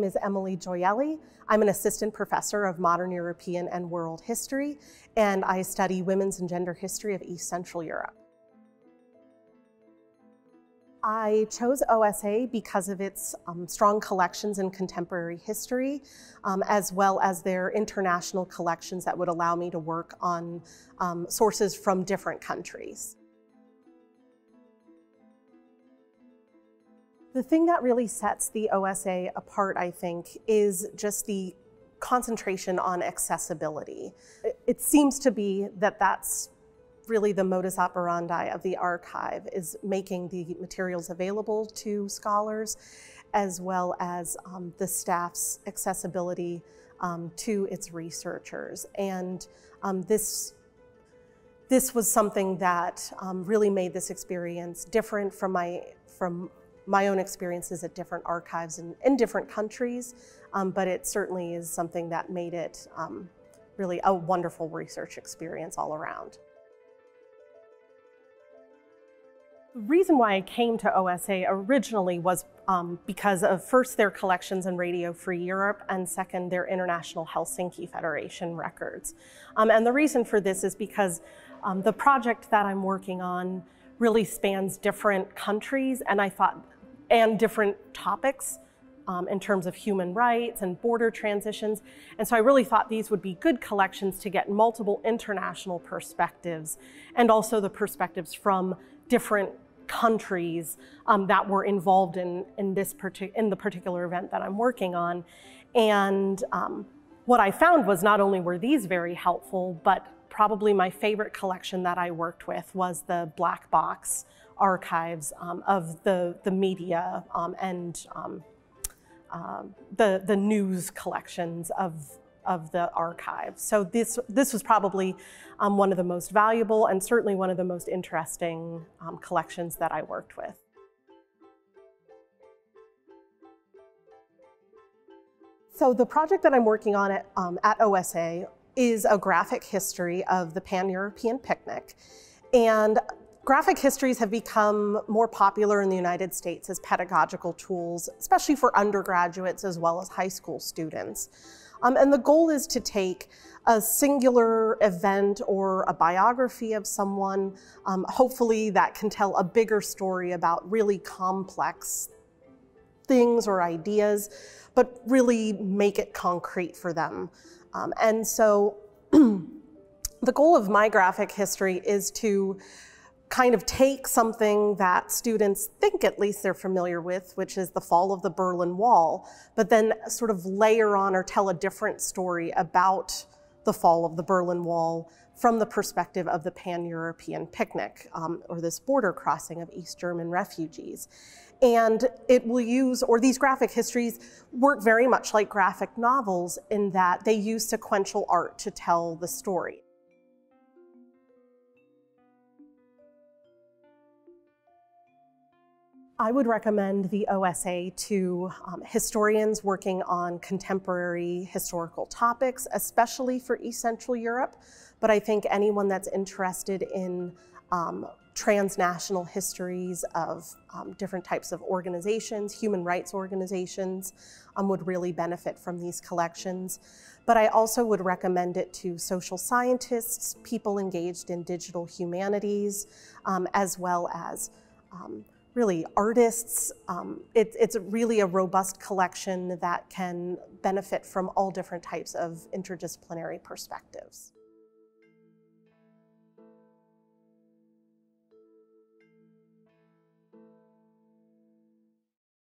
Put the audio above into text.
is Emily Gioielli. I'm an assistant professor of modern European and world history, and I study women's and gender history of East Central Europe. I chose OSA because of its strong collections in contemporary history, as well as their international collections that would allow me to work on sources from different countries. The thing that really sets the OSA apart, I think, is just the concentration on accessibility. It seems to be that that's really the modus operandi of the archive, is making the materials available to scholars, as well as the staff's accessibility to its researchers. And this was something that really made this experience different from my own experiences at different archives in different countries, but it certainly is something that made it really a wonderful research experience all around. The reason why I came to OSA originally was because of first their collections in Radio Free Europe, and second their International Helsinki Federation records. And the reason for this is because the project that I'm working on really spans different countries, and different topics in terms of human rights and border transitions. And so I really thought these would be good collections to get multiple international perspectives, and also the perspectives from different countries that were involved in the particular event that I'm working on. And what I found was not only were these very helpful, but probably my favorite collection that I worked with was the black box archives of the media and the news collections of the archive. So this was probably one of the most valuable and certainly one of the most interesting collections that I worked with. So the project that I'm working on at OSA is a graphic history of the Pan-European picnic. And graphic histories have become more popular in the United States as pedagogical tools, especially for undergraduates as well as high school students. And the goal is to take a singular event or a biography of someone, hopefully that can tell a bigger story about really complex things or ideas, but really make it concrete for them. And so the goal of my graphic history is to kind of take something that students think at least they're familiar with, which is the fall of the Berlin Wall, but then sort of layer on or tell a different story about the fall of the Berlin Wall from the perspective of the Pan-European picnic, or this border crossing of East German refugees. And it will use, or these graphic histories work very much like graphic novels in that they use sequential art to tell the story. I would recommend the OSA to historians working on contemporary historical topics, especially for East Central Europe. But I think anyone that's interested in transnational histories of different types of organizations, human rights organizations, would really benefit from these collections. But I also would recommend it to social scientists, people engaged in digital humanities, as well as really artists. It's really a robust collection that can benefit from all different types of interdisciplinary perspectives.